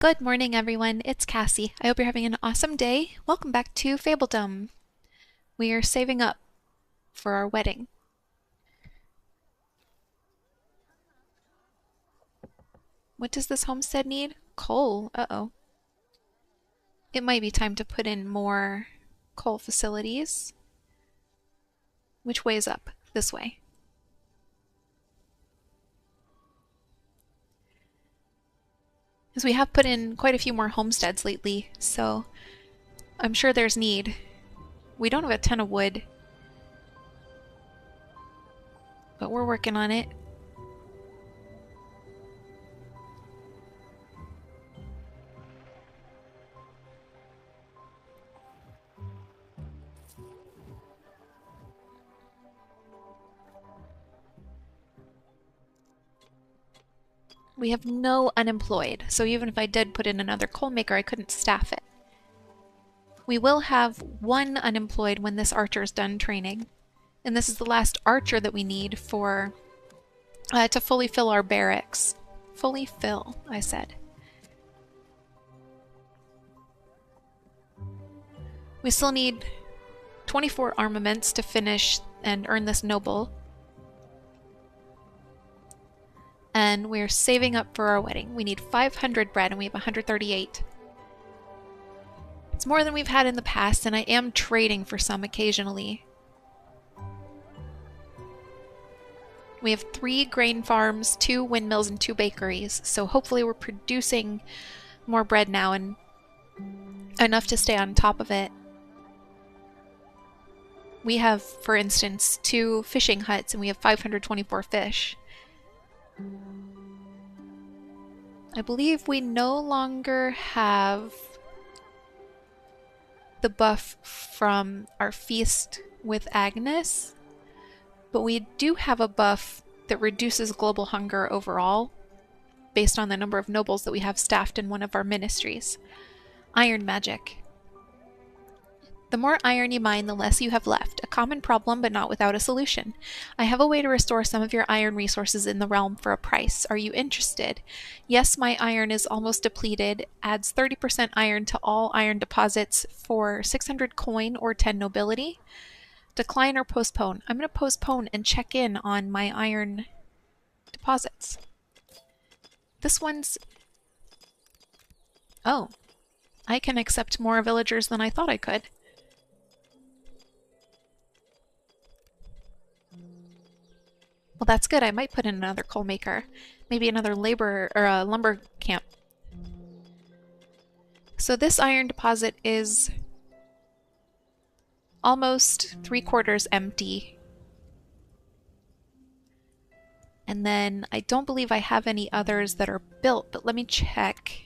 Good morning, everyone. It's Cassie. I hope you're having an awesome day. Welcome back to Fabledom. We are saving up for our wedding. What does this homestead need? Coal. Uh-oh. It might be time to put in more coal facilities. Which way is up? This way. Because we have put in quite a few more homesteads lately, so I'm sure there's need. We don't have a ton of wood, but we're working on it. We have no unemployed, so even if I did put in another coal maker, I couldn't staff it. We will have one unemployed when this archer is done training. And this is the last archer that we need for to fully fill our barracks. Fully fill, I said. We still need 24 armaments to finish and earn this noble. And we're saving up for our wedding. We need 500 bread and we have 138. It's more than we've had in the past, and I am trading for some occasionally. We have 3 grain farms, 2 windmills, and 2 bakeries, so hopefully we're producing more bread now and enough to stay on top of it. We have, for instance, 2 fishing huts and we have 524 fish. I believe we no longer have the buff from our feast with Agnes, but we do have a buff that reduces global hunger overall based on the number of nobles that we have staffed in one of our ministries. Iron magic. The more iron you mine, the less you have left. A common problem, but not without a solution. I have a way to restore some of your iron resources in the realm for a price. Are you interested? Yes, my iron is almost depleted. Adds 30% iron to all iron deposits for 600 coin or 10 nobility. Decline or postpone? I'm going to postpone and check in on my iron deposits. This one's... Oh. I can accept more villagers than I thought I could. Well, that's good. I might put in another coal maker. Maybe another labor or a lumber camp. So this iron deposit is almost 3/4 empty. And then I don't believe I have any others that are built, but let me check.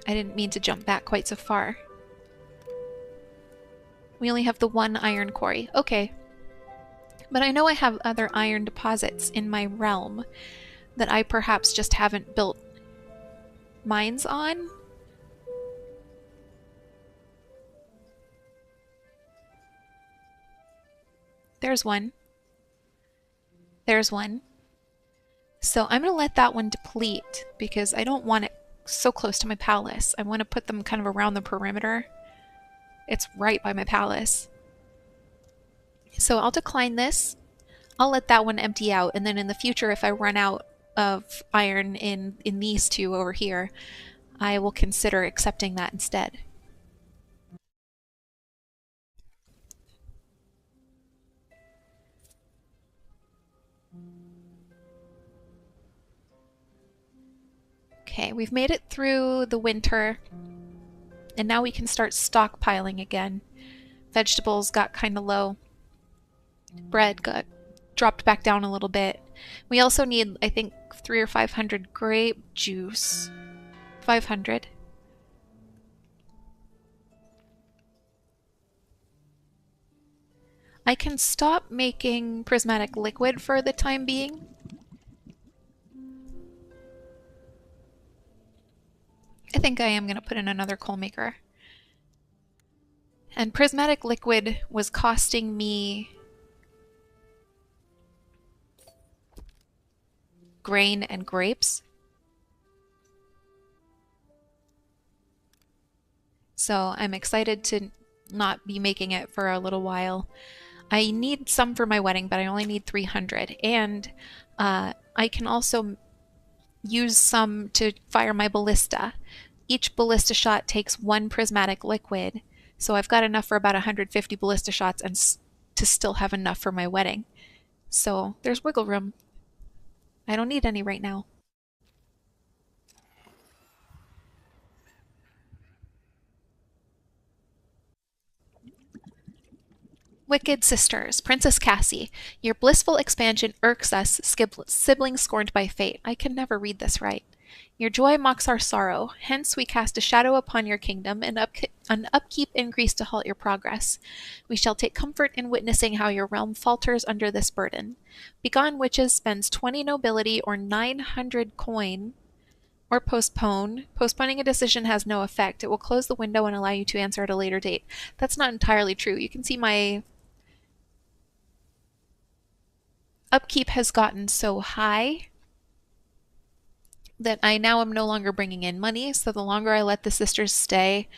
I didn't mean to jump back quite so far. We only have the 1 iron quarry. Okay. But I know I have other iron deposits in my realm that I perhaps just haven't built mines on. There's one. There's one. So I'm going to let that one deplete because I don't want it so close to my palace. I want to put them kind of around the perimeter. It's right by my palace. So I'll decline this. I'll let that one empty out, and then in the future, if I run out of iron in these 2 over here, I will consider accepting that instead. Okay, we've made it through the winter, and now we can start stockpiling again. Vegetables got kind of low. Bread got dropped back down a little bit. We also need, I think, 300 or 500 grape juice. 500. I can stop making prismatic liquid for the time being. I think I am going to put in another coal maker. And prismatic liquid was costing me grain and grapes. So I'm excited to not be making it for a little while. I need some for my wedding, but I only need 300. And I can also use some to fire my ballista. Each ballista shot takes 1 prismatic liquid, so I've got enough for about 150 ballista shots and to still have enough for my wedding. So there's wiggle room. I don't need any right now. Wicked Sisters, Princess Cassie, your blissful expansion irks us, siblings scorned by fate. I can never read this right. Your joy mocks our sorrow, hence we cast a shadow upon your kingdom, and an upkeep increase to halt your progress. We shall take comfort in witnessing how your realm falters under this burden. Begone Witches spends 20 nobility or 900 coin, or postpone. Postponing a decision has no effect. It will close the window and allow you to answer at a later date. That's not entirely true. You can see my upkeep has gotten so high that I now am no longer bringing in money. So the longer I let the sisters stay,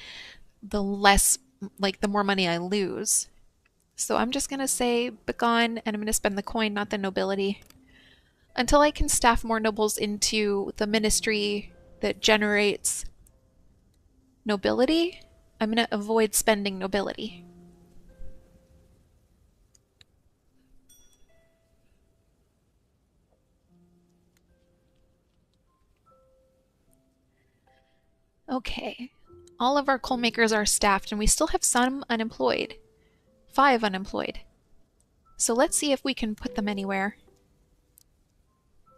the less, the more money I lose. So I'm just going to say begone, and I'm going to spend the coin, not the nobility. Until I can staff more nobles into the ministry that generates nobility, I'm going to avoid spending nobility. Okay. All of our coal makers are staffed, and we still have some unemployed. 5 unemployed. So let's see if we can put them anywhere.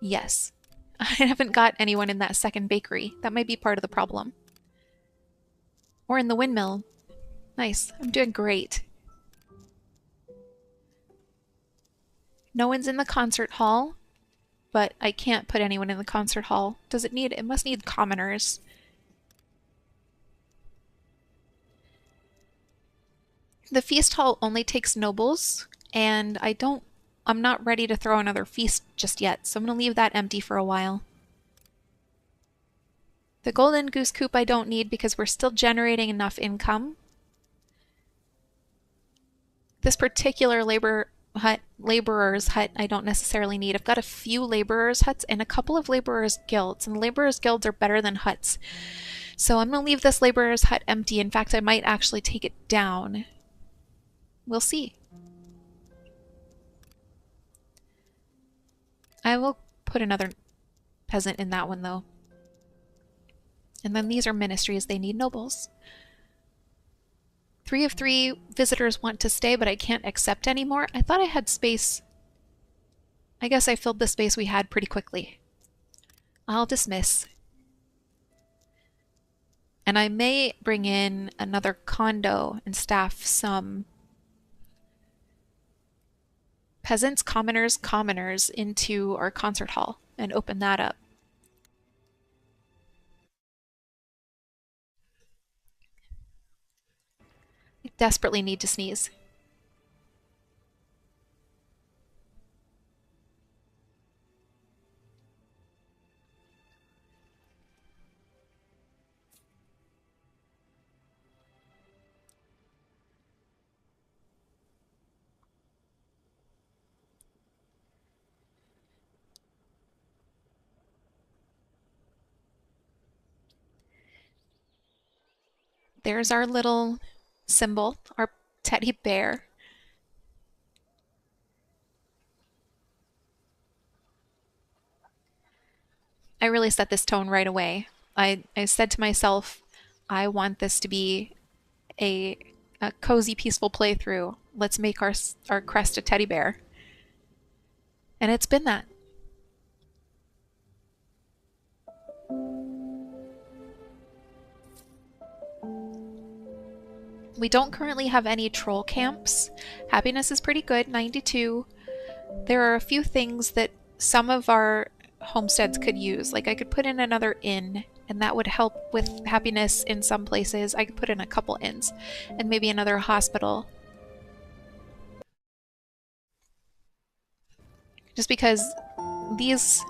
Yes. I haven't got anyone in that second bakery. That might be part of the problem. Or in the windmill. Nice. I'm doing great. No one's in the concert hall, but I can't put anyone in the concert hall. Does it need... It must need commoners. The feast hall only takes nobles, and I'm not ready to throw another feast just yet, so I'm going to leave that empty for a while. The golden goose coop I don't need because we're still generating enough income. This particular laborer's hut I don't necessarily need. I've got a few laborers' huts and a couple of laborers' guilds, and laborers' guilds are better than huts. So I'm going to leave this laborer's hut empty. In fact, I might actually take it down. We'll see. I will put another peasant in that one, though. And then these are ministries. They need nobles. 3 of 3 visitors want to stay, but I can't accept anymore. I thought I had space. I guess I filled the space we had pretty quickly. I'll dismiss. And I may bring in another condo and staff some peasants, commoners into our concert hall and open that up. I desperately need to sneeze. There's our little symbol, our teddy bear. I really set this tone right away. I said to myself, I want this to be a cozy, peaceful playthrough. Let's make our crest a teddy bear. And it's been that. We don't currently have any troll camps. Happiness is pretty good, 92. There are a few things that some of our homesteads could use. Like I could put in another inn, and that would help with happiness in some places. I could put in a couple inns, and maybe another hospital. Just because these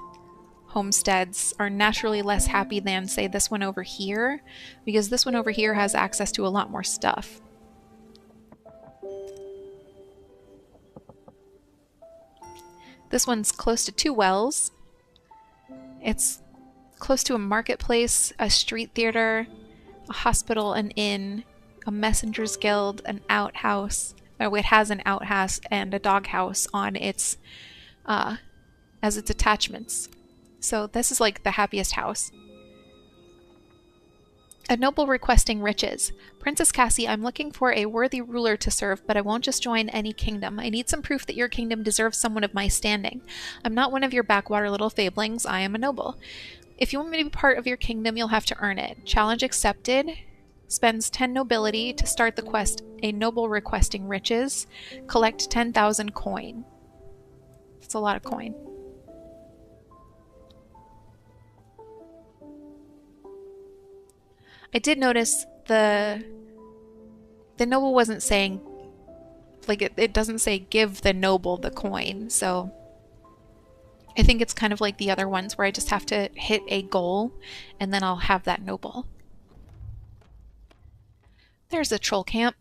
homesteads are naturally less happy than, say, this one over here, because this one over here has access to a lot more stuff. This one's close to 2 wells. It's close to a marketplace, a street theater, a hospital, an inn, a messenger's guild, an outhouse. Oh, it has an outhouse and a doghouse on its as its attachments. So this is like the happiest house. A noble requesting riches. Princess Cassie, I'm looking for a worthy ruler to serve, but I won't just join any kingdom. I need some proof that your kingdom deserves someone of my standing. I'm not one of your backwater little fablings. I am a noble. If you want me to be part of your kingdom, you'll have to earn it. Challenge accepted. Spends 10 nobility to start the quest. A noble requesting riches. Collect 10,000 coin. That's a lot of coin. I did notice the noble wasn't saying, like, it doesn't say give the noble the coin, so I think it's kind of like the other ones where I just have to hit a goal and then I'll have that noble. There's a troll camp.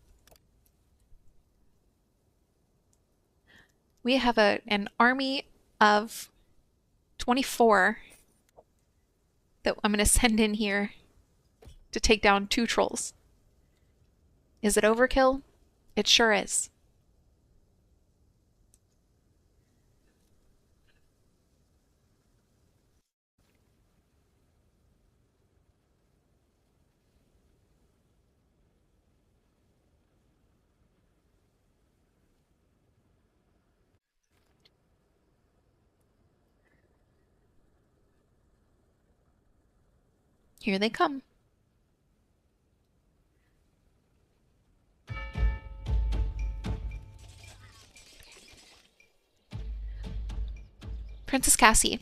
We have an army of 24 that I'm going to send in here to take down 2 trolls. Is it overkill? It sure is. Here they come. Princess Cassie,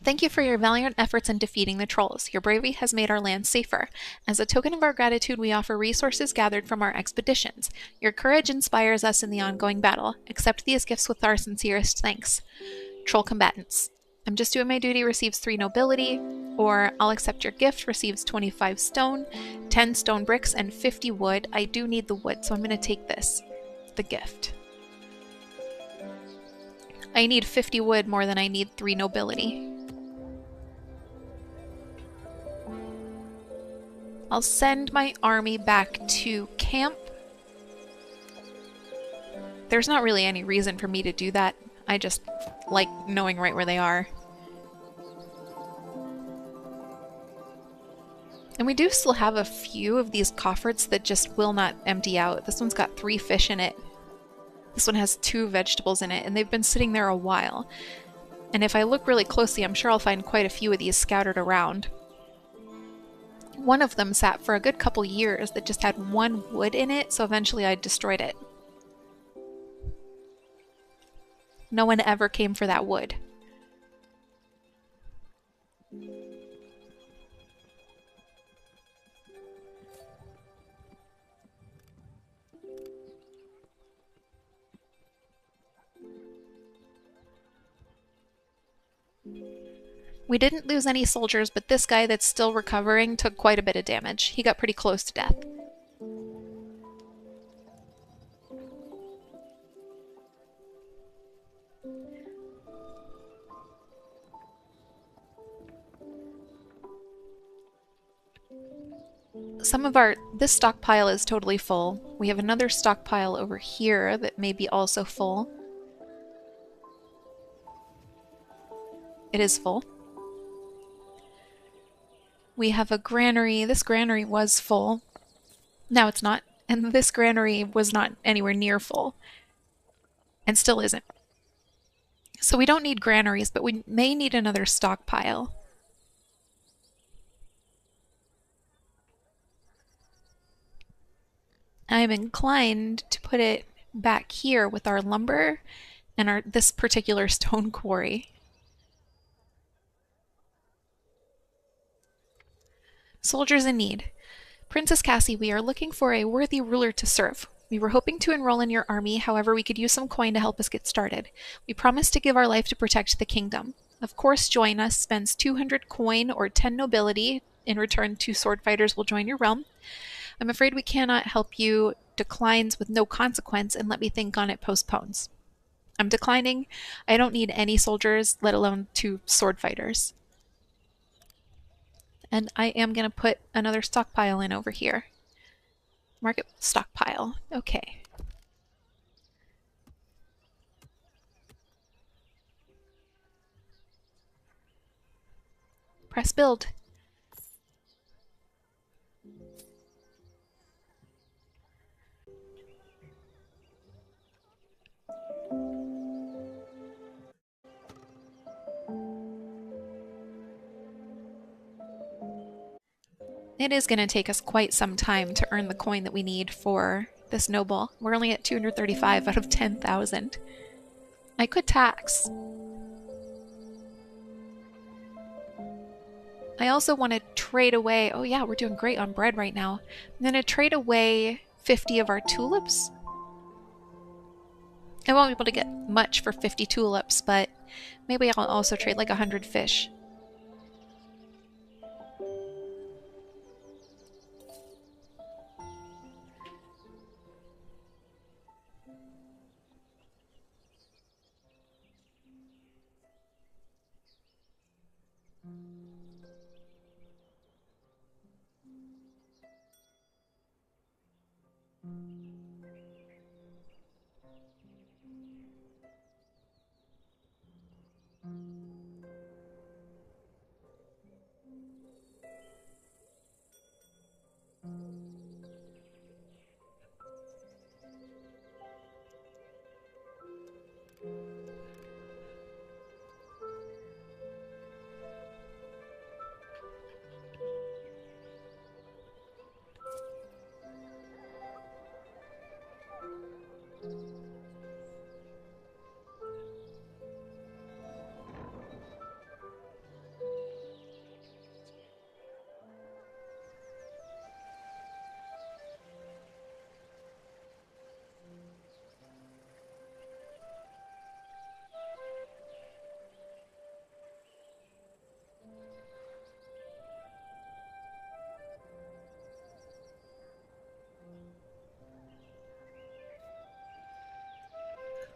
thank you for your valiant efforts in defeating the trolls. Your bravery has made our land safer. As a token of our gratitude, we offer resources gathered from our expeditions. Your courage inspires us in the ongoing battle. Accept these gifts with our sincerest thanks. Troll combatants. I'm just doing my duty, receives 3 nobility, or I'll accept your gift, receives 25 stone, 10 stone bricks, and 50 wood. I do need the wood, so I'm going to take this, the gift. I need 50 wood more than I need 3 nobility. I'll send my army back to camp. There's not really any reason for me to do that. I just like knowing right where they are. And we do still have a few of these coffers that just will not empty out. This one's got 3 fish in it. This one has 2 vegetables in it, and they've been sitting there a while. And if I look really closely, I'm sure I'll find quite a few of these scattered around. One of them sat for a good couple years that just had 1 wood in it, so eventually I destroyed it. No one ever came for that wood. We didn't lose any soldiers, but this guy that's still recovering took quite a bit of damage. He got pretty close to death. This stockpile is totally full. We have another stockpile over here that may be also full. It is full. We have a granary. This granary was full. Now it's not. And this granary was not anywhere near full. And still isn't. So we don't need granaries, but we may need another stockpile. I'm inclined to put it back here with our lumber and this particular stone quarry. Soldiers in need. Princess Cassie, we are looking for a worthy ruler to serve. We were hoping to enroll in your army, however we could use some coin to help us get started. We promise to give our life to protect the kingdom. of course join us, spends 200 coin or 10 nobility. In return, 2 sword fighters will join your realm. I'm afraid we cannot help you. Declines with no consequence, and let me think on it, postpones. I'm declining. I don't need any soldiers, let alone 2 sword fighters. And I am going to put another stockpile in over here. Market stockpile. Okay. Press build. It is going to take us quite some time to earn the coin that we need for this noble. We're only at 235 out of 10,000. I could tax. I also want to trade away... Oh yeah, we're doing great on bread right now. I'm going to trade away 50 of our tulips. I won't be able to get much for 50 tulips, but maybe I'll also trade like 100 fish.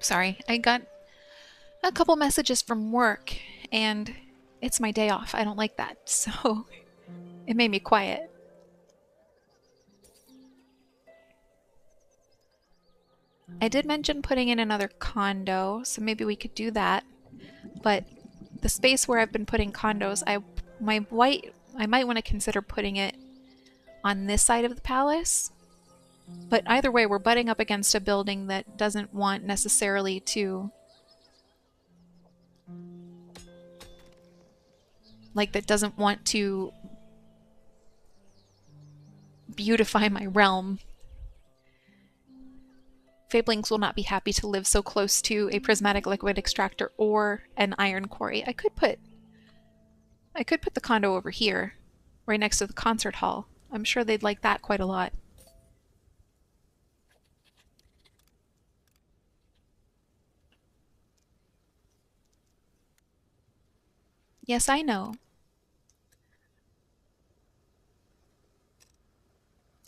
Sorry, I got a couple messages from work, and it's my day off. I don't like that, so it made me quiet. I did mention putting in another condo, so maybe we could do that. But the space where I've been putting condos, I might want to consider putting it on this side of the palace. But either way, we're butting up against a building that doesn't want necessarily to... that doesn't want to beautify my realm. Fabelings will not be happy to live so close to a prismatic liquid extractor or an iron quarry. I could put the condo over here, right next to the concert hall. I'm sure they'd like that quite a lot. Yes, I know.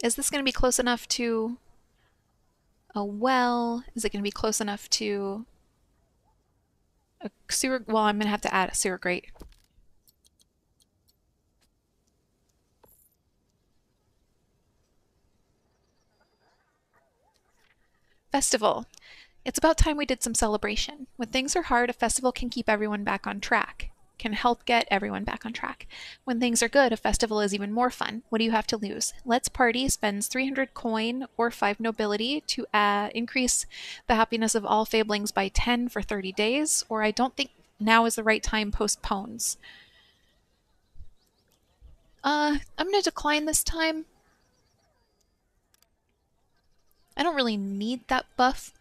Is this going to be close enough to a well? Is it going to be close enough to a sewer? Well, I'm going to have to add a sewer grate. Festival. It's about time we did some celebration. When things are hard, a festival can keep everyone back on track. Can help get everyone back on track. When things are good, a festival is even more fun. What do you have to lose? Let's Party spends 300 coin or 5 nobility to increase the happiness of all Fablings by 10 for 30 days, or I don't think now is the right time, postpones. I'm going to decline this time. I don't really need that buff.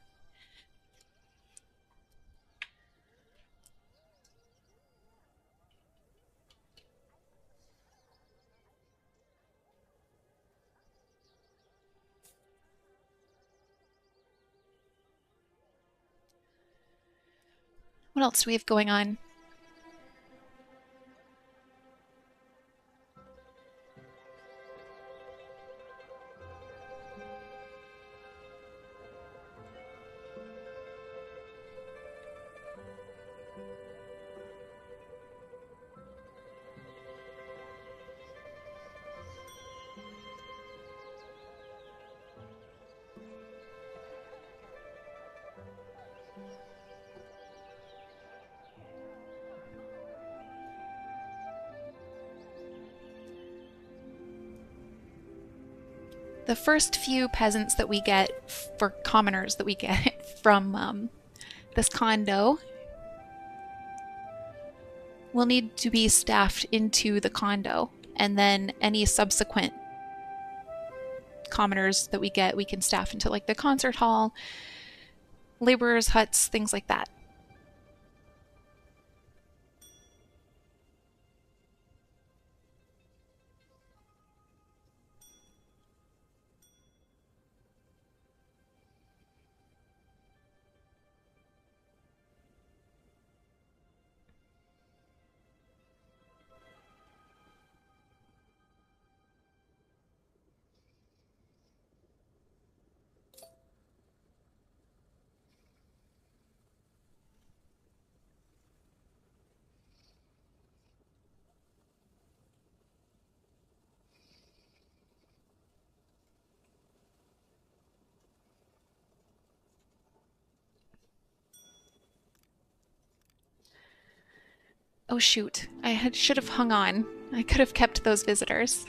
What else do we have going on? the first few peasants that we get, for commoners that we get from this condo, will need to be staffed into the condo, and then any subsequent commoners that we get, we can staff into like the concert hall, laborers' huts, things like that. Oh shoot, should have hung on. I could have kept those visitors.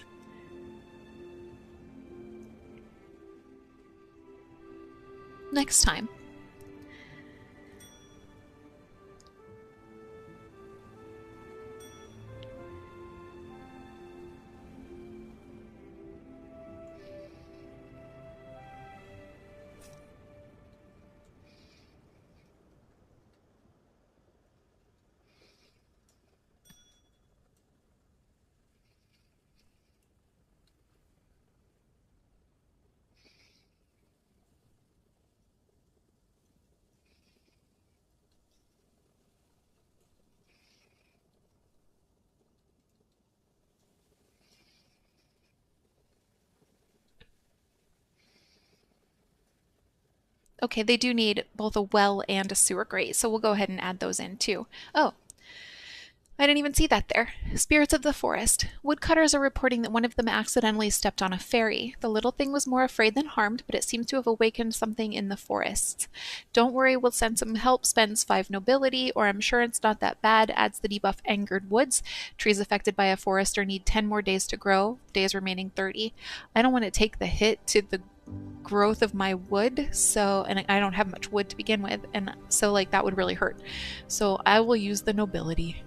Next time. Okay, they do need both a well and a sewer grate, so we'll go ahead and add those in too. Oh, I didn't even see that there. Spirits of the forest. Woodcutters are reporting that one of them accidentally stepped on a fairy. The little thing was more afraid than harmed, but it seems to have awakened something in the forests. Don't worry, we'll send some help, spends 5 nobility, or I'm sure it's not that bad, adds the debuff Angered Woods. Trees affected by a forester need 10 more days to grow, days remaining 30. I don't want to take the hit to the growth of my wood, so, and I don't have much wood to begin with, and so like that would really hurt. So I will use the nobility.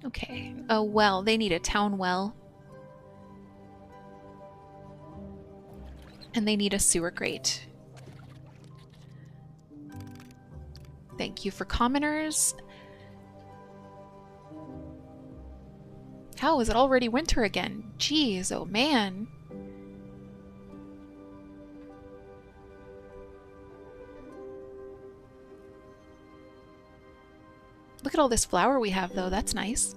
Okay, a well. They need a town well. And they need a sewer grate. Thank you for commoners. How is it already winter again? Jeez, oh man. Look at all this flour we have though, that's nice.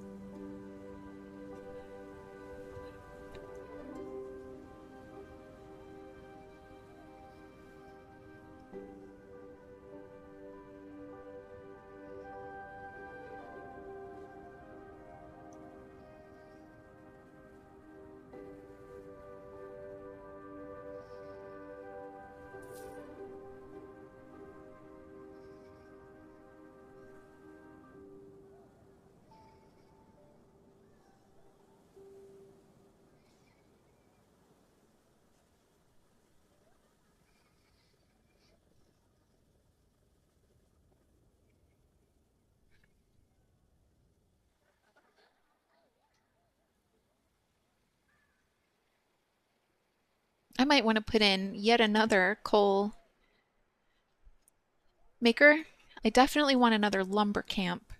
I might want to put in yet another coal maker. I definitely want another lumber camp.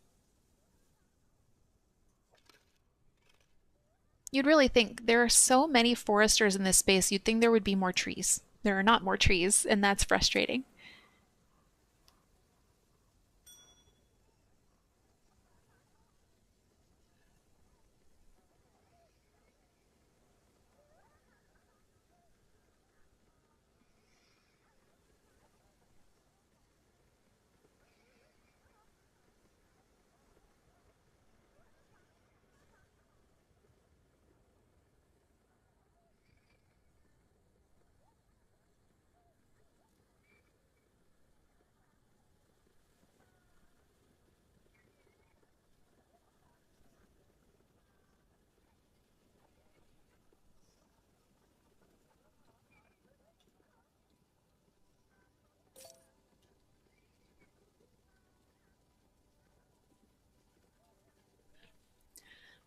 You'd really think there are so many foresters in this space, you'd think there would be more trees. There are not more trees, and that's frustrating.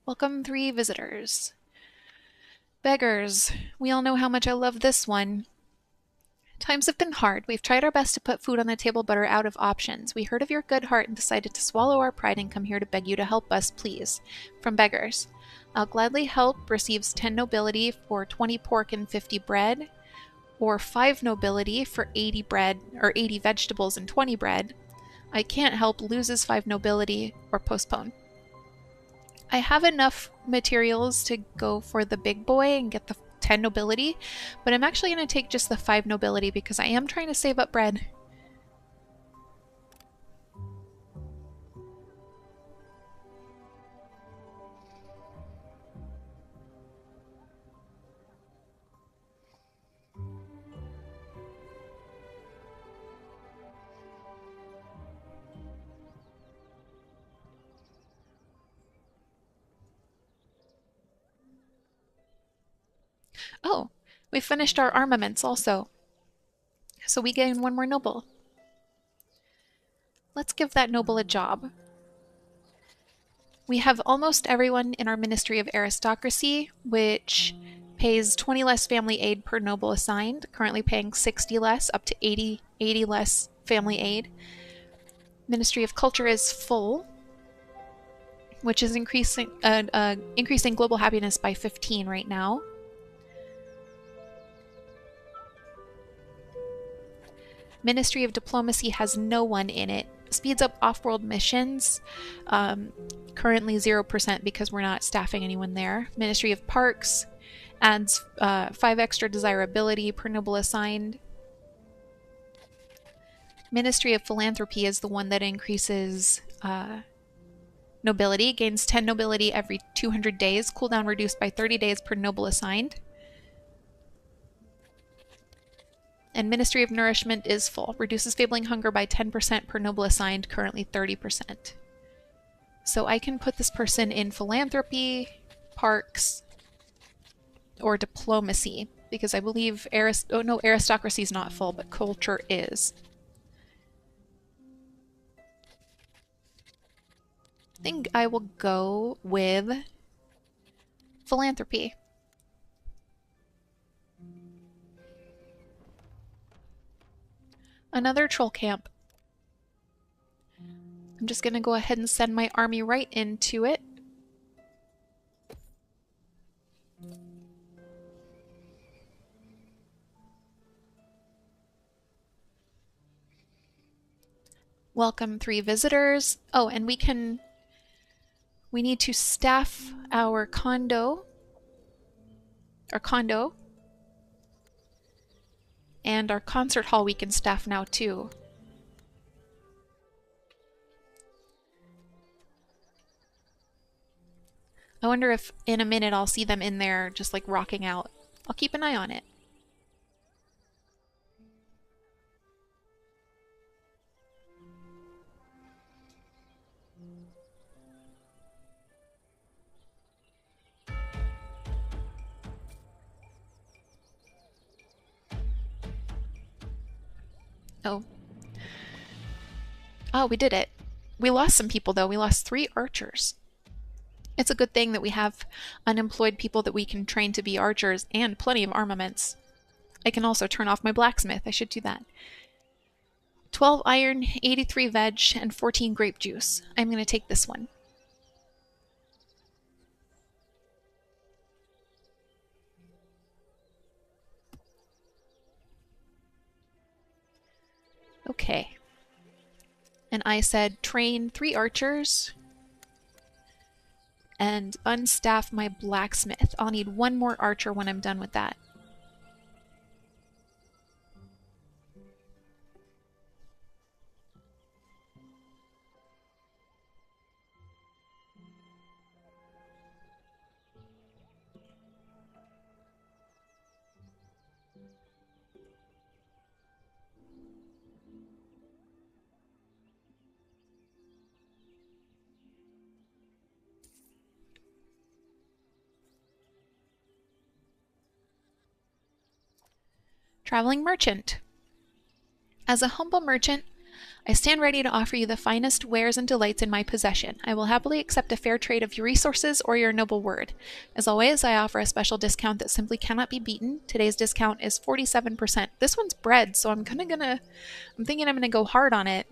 Welcome 3 visitors. Beggars. We all know how much I love this one. Times have been hard. We've tried our best to put food on the table but are out of options. We heard of your good heart and decided to swallow our pride and come here to beg you to help us, please. From Beggars. I'll gladly help receives 10 nobility for 20 pork and 50 bread, or 5 nobility for 80 bread or 80 vegetables and 20 bread. I can't help loses 5 nobility or postpone. I have enough materials to go for the big boy and get the 10 nobility, but I'm actually going to take just the 5 nobility because I am trying to save up bread. Oh, we finished our armaments also. So we gain 1 more noble. Let's give that noble a job. We have almost everyone in our Ministry of Aristocracy, which pays 20 less family aid per noble assigned, currently paying 60 less, up to 80 less family aid. Ministry of Culture is full, which is increasing global happiness by 15 right now. Ministry of Diplomacy has no one in it. Speeds up off-world missions, currently 0% because we're not staffing anyone there. Ministry of Parks adds 5 extra desirability per noble assigned. Ministry of Philanthropy is the one that increases nobility, gains 10 nobility every 200 days, cooldown reduced by 30 days per noble assigned. And Ministry of Nourishment is full. Reduces failing hunger by 10% per noble assigned, currently 30%. So I can put this person in philanthropy, parks, or diplomacy, because I believe aristocracy is not full, but culture is. I think I will go with philanthropy. Another troll camp. I'm just going to go ahead and send my army right into it. Welcome 3 visitors. Oh, and we need to staff our condo. And our concert hall we can staff now too. I wonder if in a minute I'll see them in there just like rocking out. I'll keep an eye on it. Oh. Oh, we did it. We lost some people though. We lost 3 archers. It's a good thing that we have unemployed people that we can train to be archers and plenty of armaments. I can also turn off my blacksmith. I should do that. 12 iron, 83 veg, and 14 grape juice. I'm going to take this one. Okay. And I said train 3 archers and unstaff my blacksmith. I'll need 1 more archer when I'm done with that. Traveling merchant. As a humble merchant, I stand ready to offer you the finest wares and delights in my possession. I will happily accept a fair trade of your resources or your noble word. As always, I offer a special discount that simply cannot be beaten. Today's discount is 47%. This one's bread, so I'm thinking I'm gonna go hard on it.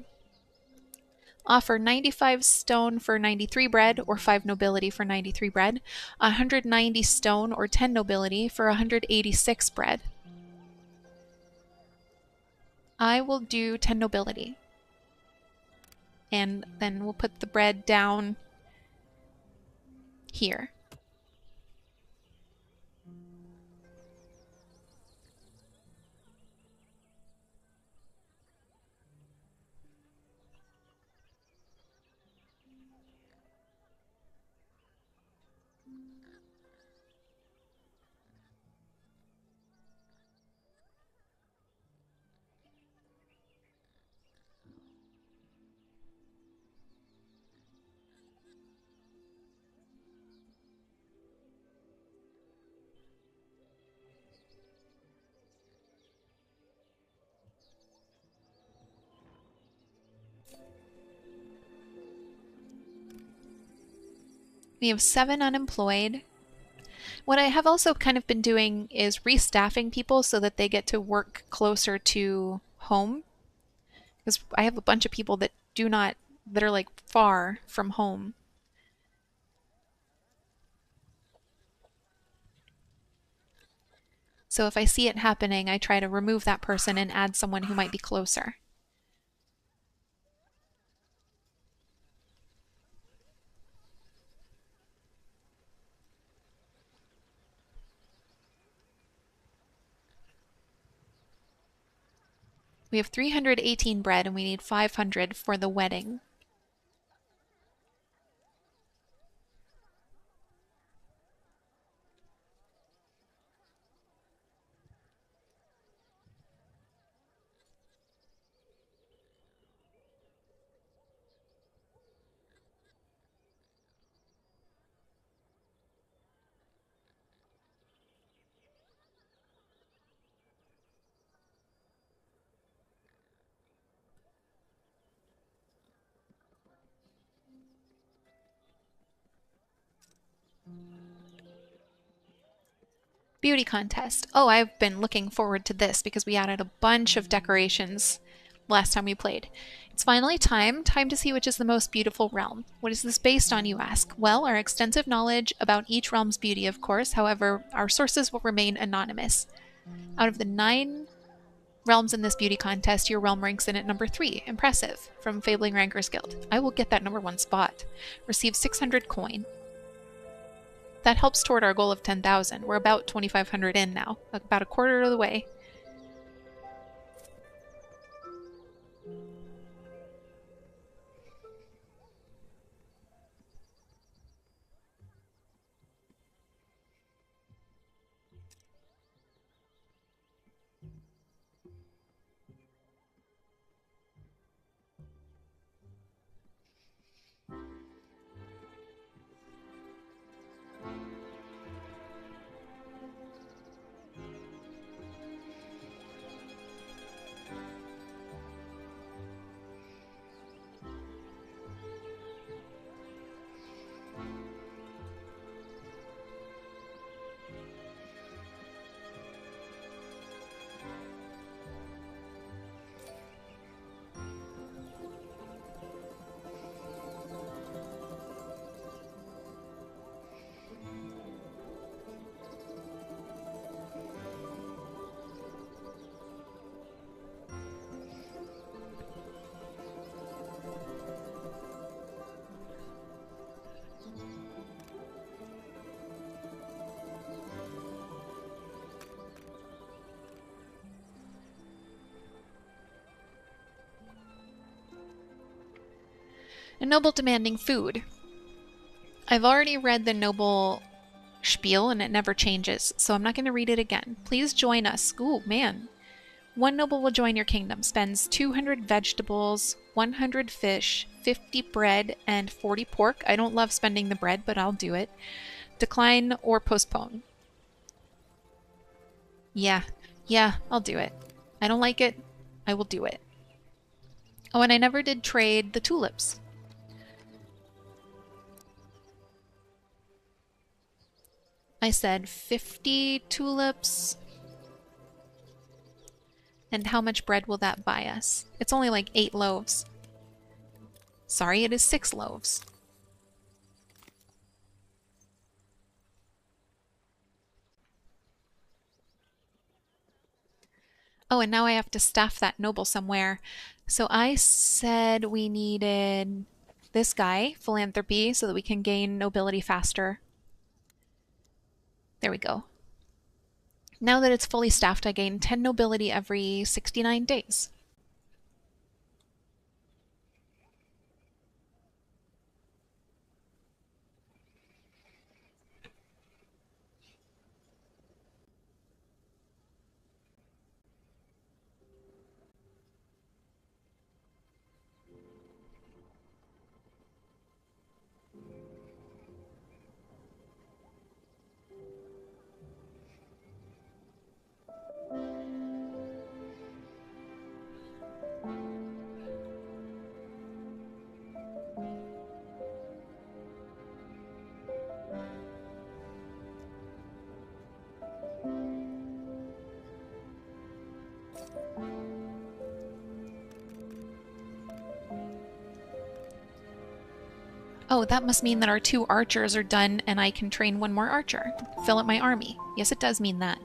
Offer 95 stone for 93 bread, or 5 nobility for 93 bread. 190 stone or 10 nobility for 186 bread. I will do 10 nobility. And then we'll put the bread down here. We have 7 unemployed. What I have also kind of been doing is restaffing people so that they get to work closer to home. Because I have a bunch of people that are like far from home. So if I see it happening, I try to remove that person and add someone who might be closer. We have 318 bread and we need 500 for the wedding. Beauty contest. Oh, I've been looking forward to this because we added a bunch of decorations last time we played. It's finally time to see which is the most beautiful realm. What is this based on, you ask? Well, our extensive knowledge about each realm's beauty, of course. However, our sources will remain anonymous. Out of the 9 realms in this beauty contest, your realm ranks in at number 3. Impressive. From Fabling Rankers Guild. I will get that number 1 spot. Receive 600 coin. That helps toward our goal of 10,000. We're about 2,500 in now, about a quarter of the way. A noble demanding food. I've already read the noble spiel and it never changes, so I'm not going to read it again. Please join us. Ooh, man. One noble will join your kingdom. Spends 200 vegetables, 100 fish, 50 bread, and 40 pork. I don't love spending the bread, but I'll do it. Decline or postpone. Yeah, I'll do it. I don't like it. I will do it. Oh, and I never did trade the tulips. I said 50 tulips. And how much bread will that buy us? It's only like 8 loaves. Sorry, it is 6 loaves. Oh, and now I have to staff that noble somewhere. So I said we needed this guy, philanthropy, so that we can gain nobility faster. There we go. Now that it's fully staffed, I gain 10 nobility every 69 days. Oh, that must mean that our 2 archers are done and I can train 1 more archer. Fill up my army. Yes, it does mean that.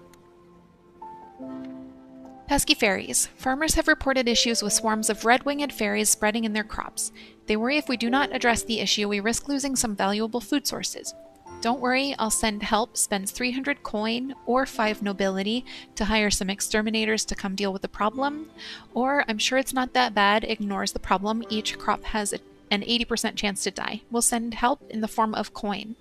Pesky fairies. Farmers have reported issues with swarms of red-winged fairies spreading in their crops. They worry if we do not address the issue, we risk losing some valuable food sources. Don't worry, I'll send help, spends 300 coin or 5 nobility to hire some exterminators to come deal with the problem. Or, I'm sure it's not that bad, ignores the problem, each crop has an 80% chance to die. We'll send help in the form of coin.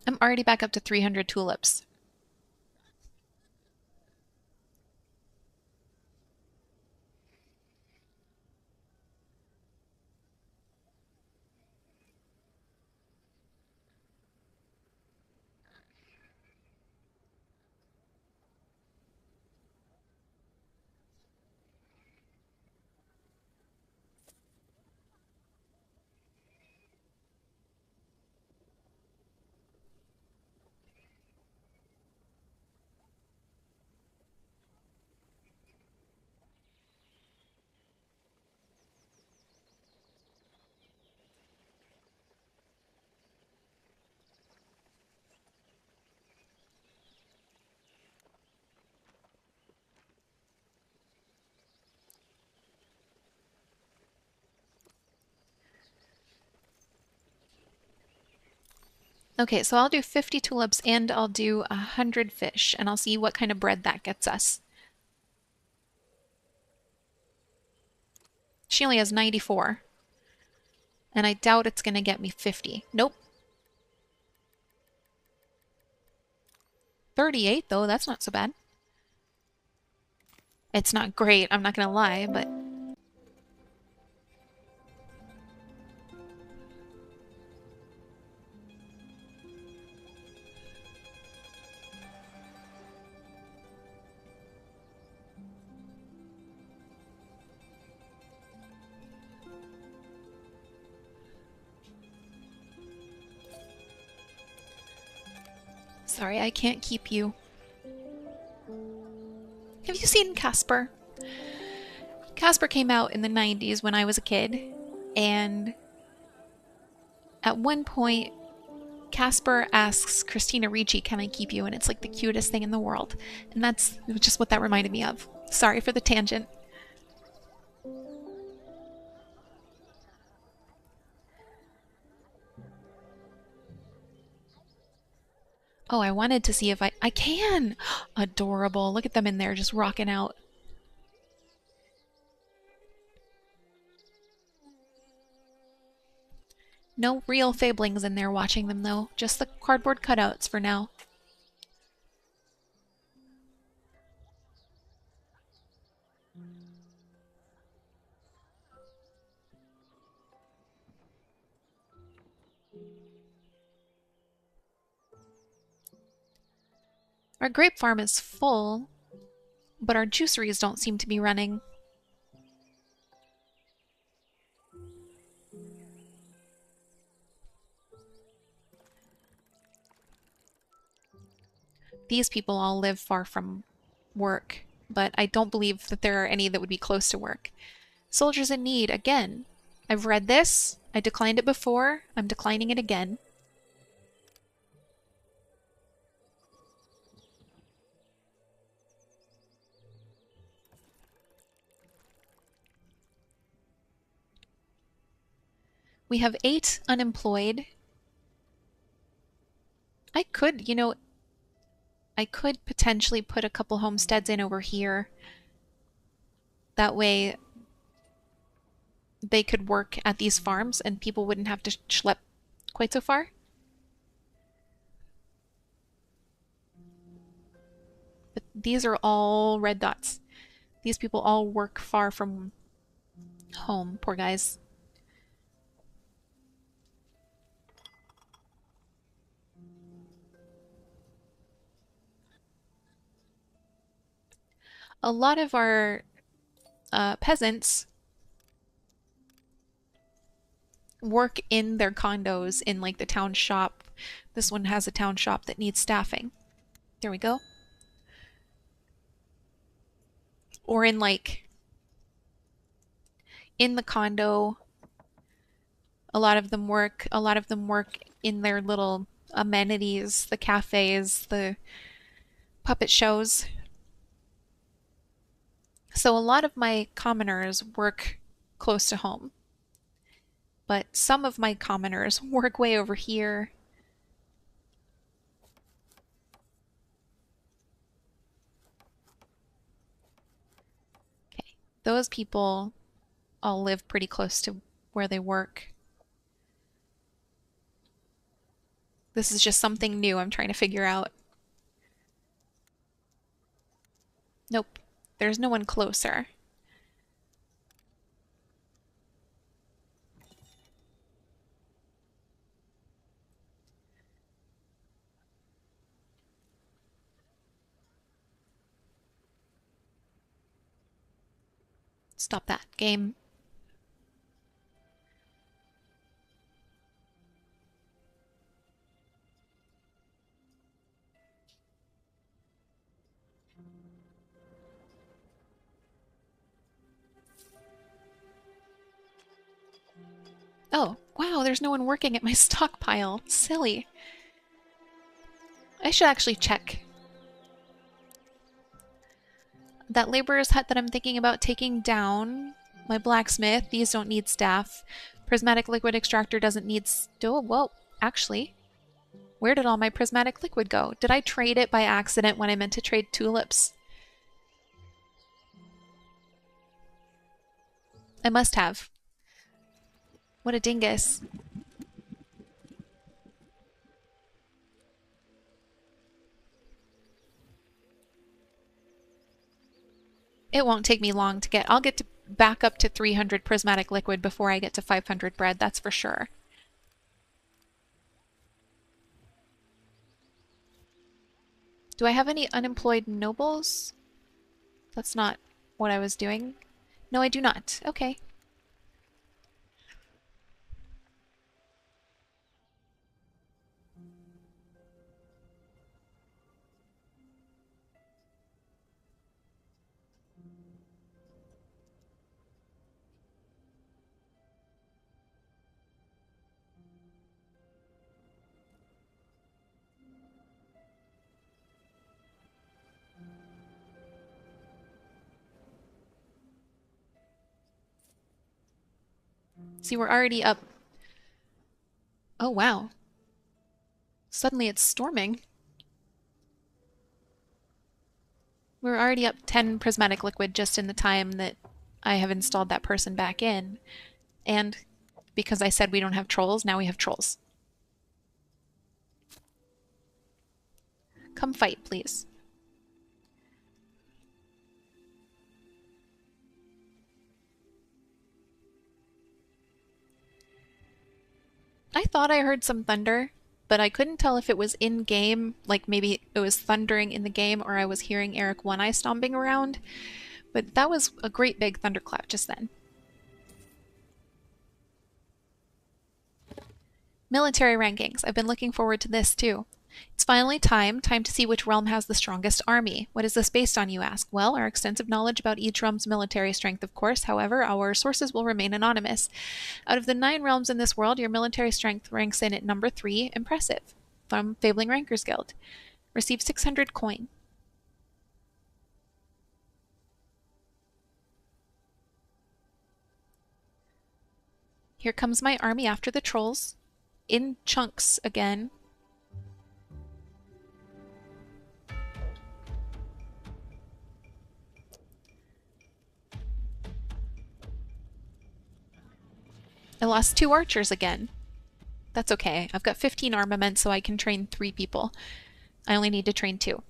I'm already back up to 300 tulips. Okay, so I'll do 50 tulips and I'll do 100 fish, and I'll see what kind of bread that gets us. She only has 94. And I doubt it's going to get me 50. Nope. 38, though. That's not so bad. It's not great, I'm not going to lie, but... Sorry, I can't keep you. Have you seen Casper? Casper came out in the 90s when I was a kid, and at one point, Casper asks Christina Ricci, "Can I keep you?" And it's like the cutest thing in the world. And that's just what that reminded me of. Sorry for the tangent. Oh, I wanted to see if I can! Adorable. Look at them in there just rocking out. No real fablings in there watching them, though. Just the cardboard cutouts for now. Our grape farm is full, but our juiceries don't seem to be running. These people all live far from work, but I don't believe that there are any that would be close to work. Soldiers in need, again. I've read this. I declined it before. I'm declining it again. We have 8 unemployed. I could, I could potentially put a couple homesteads in over here. That way they could work at these farms and people wouldn't have to schlep quite so far. But these are all red dots. These people all work far from home, poor guys. A lot of our peasants work in their condos in like the town shop. This one has a town shop that needs staffing. There we go. Or in like in the condo. A lot of them work in their little amenities, the cafes, the puppet shows. So a lot of my commoners work close to home. But some of my commoners work way over here. Okay, those people all live pretty close to where they work. This is just something new I'm trying to figure out. Nope, there's no one closer. Stop that, game. Oh, wow, there's no one working at my stockpile. Silly. I should actually check. That laborer's hut that I'm thinking about taking down. My blacksmith, these don't need staff. Prismatic liquid extractor doesn't need oh, whoa, actually. Where did all my prismatic liquid go? Did I trade it by accident when I meant to trade tulips? I must have. What a dingus. It won't take me long to get... I'll get to back up to 300 prismatic liquid before I get to 500 bread, that's for sure. Do I have any unemployed nobles? That's not what I was doing. No, I do not. Okay. See, we're already up. Oh, wow. Suddenly it's storming. We're already up 10 prismatic liquid just in the time that I have installed that person back in. And because I said we don't have trolls, now we have trolls. Come fight, please. I thought I heard some thunder, but I couldn't tell if it was in game, like maybe it was thundering in the game, or I was hearing Eric One Eye stomping around. But that was a great big thunderclap just then. Military rankings. I've been looking forward to this too. It's finally time to see which realm has the strongest army. What is this based on, you ask? Well, our extensive knowledge about each realm's military strength, of course. However, our sources will remain anonymous. Out of the 9 realms in this world, your military strength ranks in at number 3, impressive. From Fabling Rankers Guild. Receive 600 coin. Here comes my army after the trolls. In chunks again. I lost 2 archers again. That's okay. I've got 15 armament, so I can train 3 people. I only need to train 2.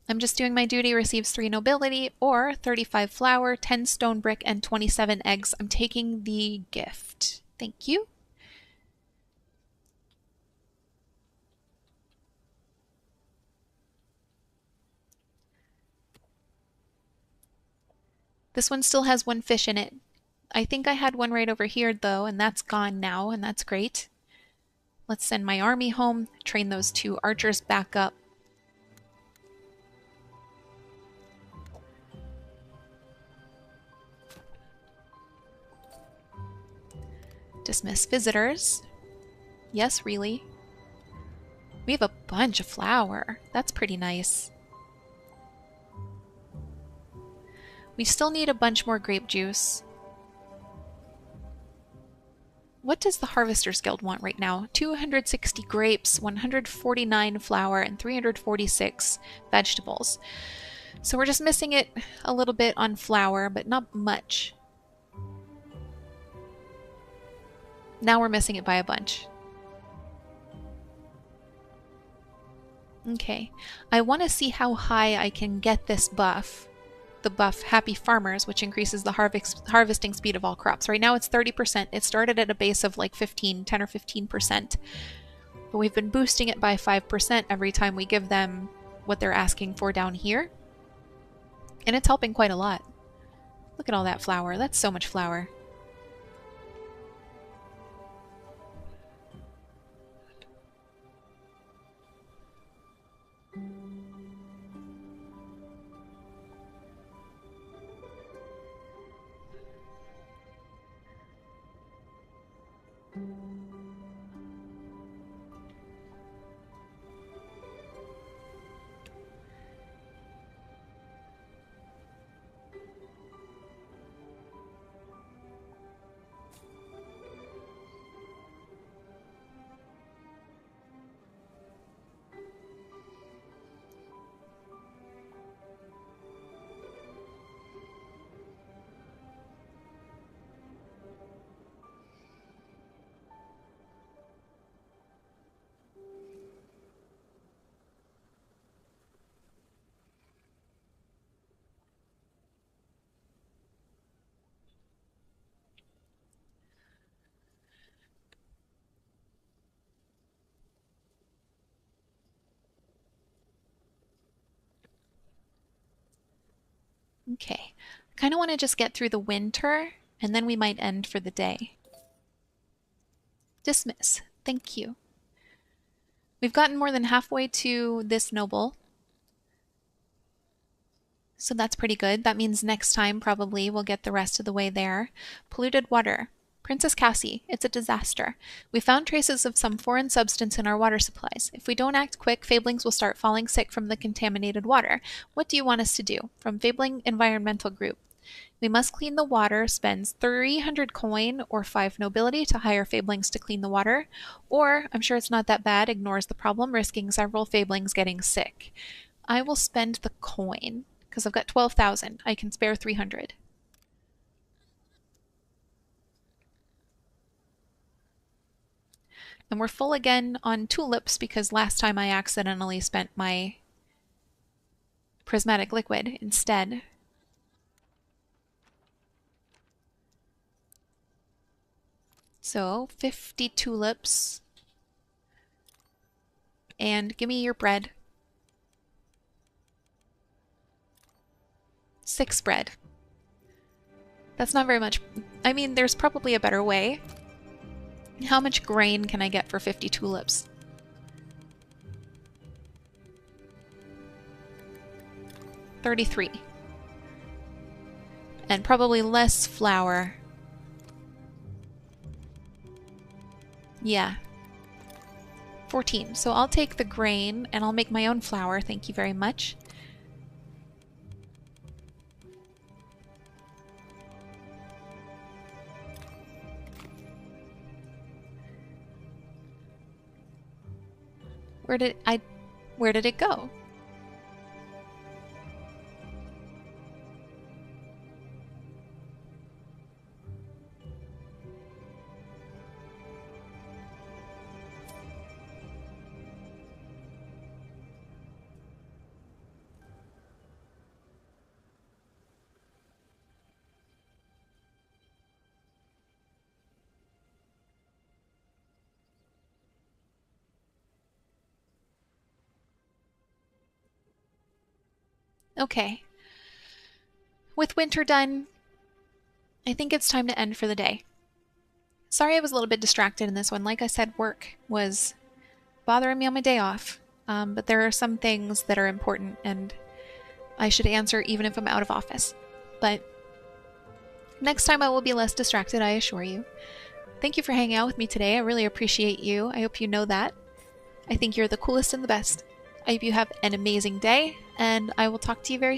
I'm just doing my duty, receives 3 nobility, or 35 flour, 10 stone brick, and 27 eggs. I'm taking the gift. Thank you. This one still has 1 fish in it. I think I had one right over here, though, and that's gone now, and that's great. Let's send my army home, train those 2 archers back up. Dismiss visitors. Yes, really. We have a bunch of flour. That's pretty nice. We still need a bunch more grape juice. What does the Harvesters Guild want right now? 260 grapes, 149 flour, and 346 vegetables. So we're just missing it a little bit on flour, but not much. Now we're missing it by a bunch. Okay, I want to see how high I can get this buff. The buff Happy Farmers, which increases the harvesting speed of all crops. Right now it's 30%. It started at a base of like 10 or 15%. But we've been boosting it by 5% every time we give them what they're asking for down here. And it's helping quite a lot. Look at all that flour. That's so much flour. Okay, I kind of want to just get through the winter, and then we might end for the day. Dismiss. Thank you. We've gotten more than halfway to this noble. So that's pretty good. That means next time probably we'll get the rest of the way there. Polluted water. Princess Cassie, it's a disaster. We found traces of some foreign substance in our water supplies. If we don't act quick, Fablings will start falling sick from the contaminated water. What do you want us to do? From Fabling Environmental Group. We must clean the water, spends 300 coin or 5 nobility to hire Fablings to clean the water, or, I'm sure it's not that bad, ignores the problem, risking several Fablings getting sick. I will spend the coin, because I've got 12,000. I can spare 300. And we're full again on tulips because last time I accidentally spent my prismatic liquid instead. So 50 tulips. And give me your bread. 6 bread. That's not very much. I mean, there's probably a better way. How much grain can I get for 50 tulips? 33. And probably less flour. Yeah. 14. So I'll take the grain and I'll make my own flour. Thank you very much. Where did it go? Okay. With winter done, I think it's time to end for the day. Sorry I was a little bit distracted in this one. Like I said, work was bothering me on my day off. But there are some things that are important and I should answer even if I'm out of office. But next time I will be less distracted, I assure you. Thank you for hanging out with me today. I really appreciate you. I hope you know that. I think you're the coolest and the best. I hope you have an amazing day, and I will talk to you very soon.